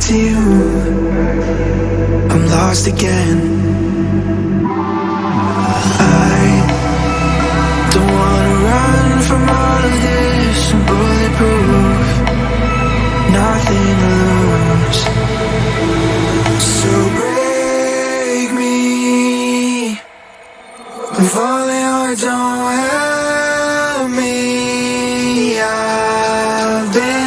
to you. I'm lost again. I don't wanna run from all of this. I'm bulletproof, nothing to lose. So break me. I'm falling hard, don't help me. I've been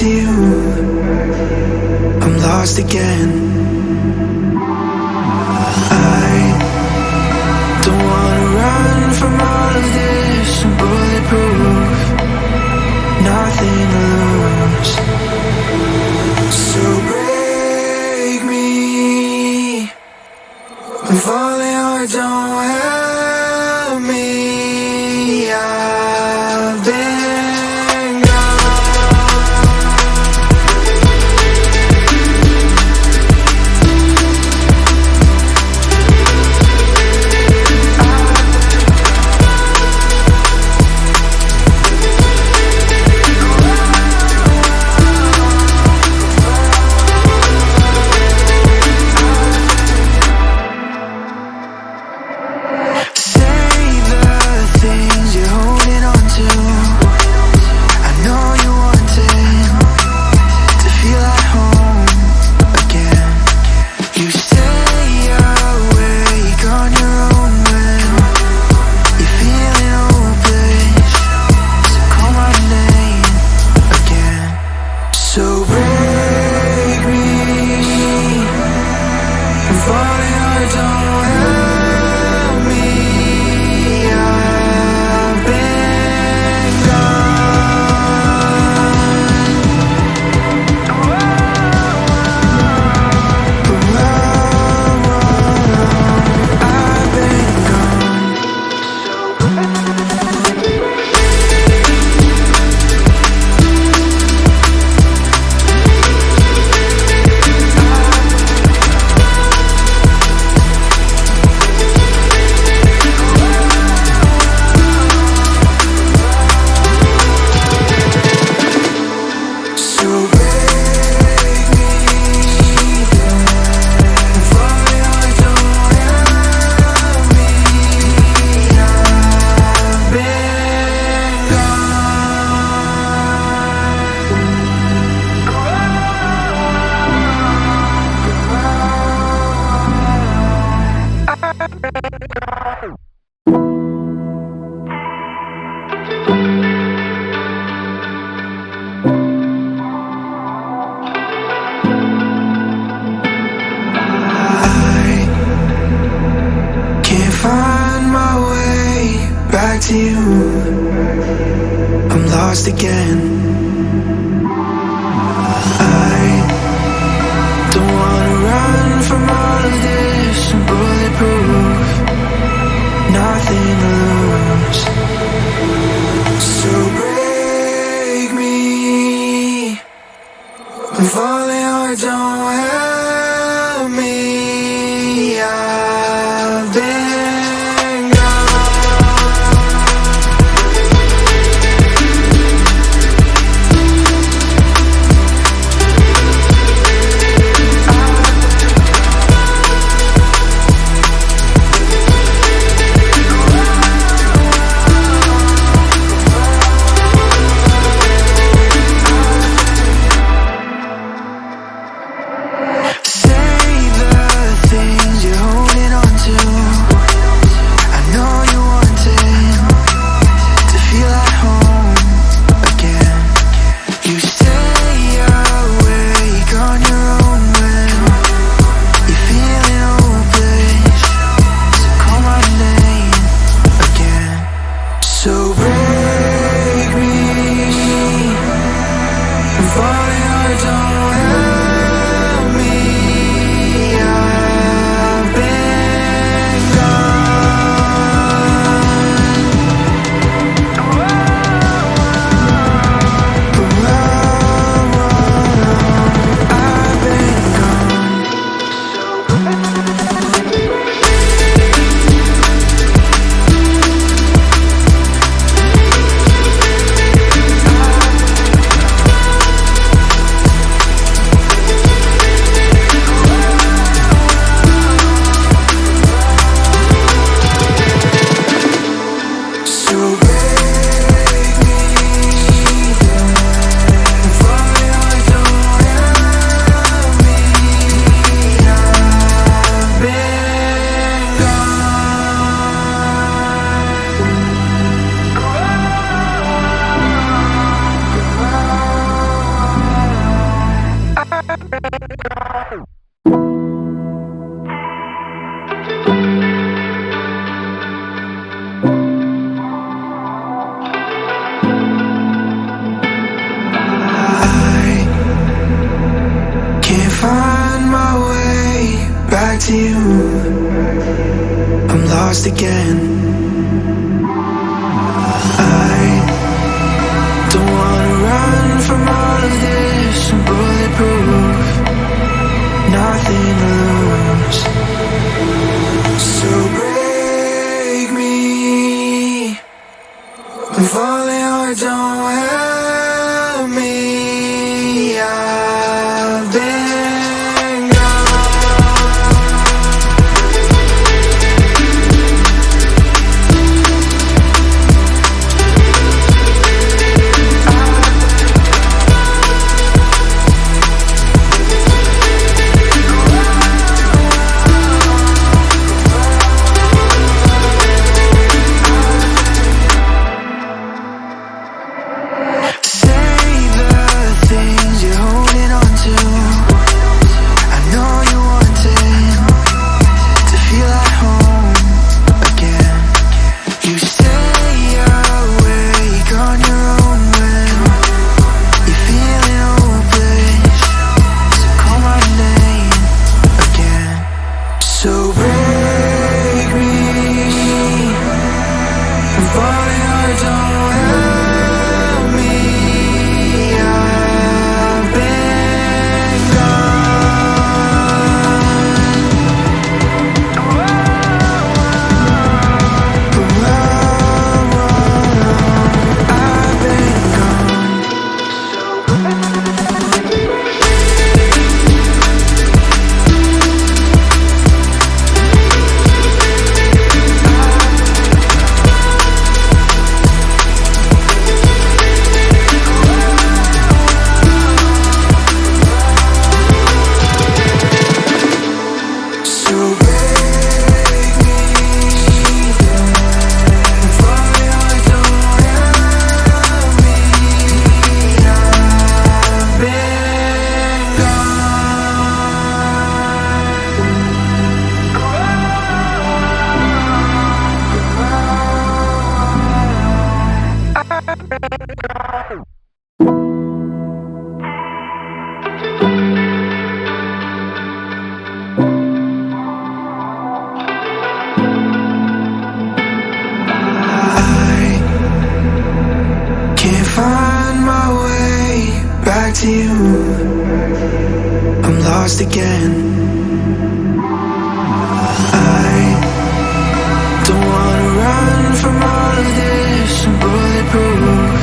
to you. I'm lost again. I don't wanna run from all of this. I'm bulletproof, nothing to lose. So break me. I'm falling hard, don't help me. I've been to you. I'm lost again. I don't wanna run from all of this. I'm bulletproof, nothing to lose. So break me. I'm falling hard, don't help me. I've been to you. I'm lost again. I don't wanna run from all of this. I'm bulletproof, nothing to lose. So break me. I'm falling hard, don't help me. I've been lost again. I don't wanna run from all of this. I'm bulletproof,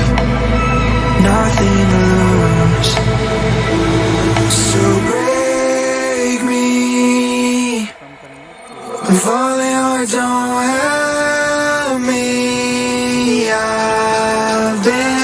nothing to lose. So break me if falling hard don't help me. I've been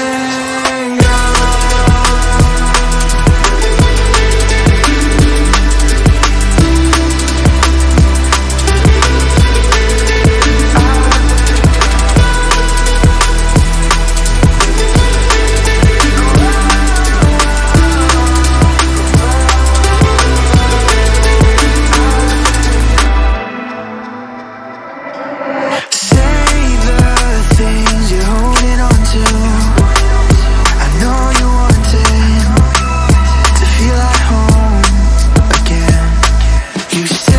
you say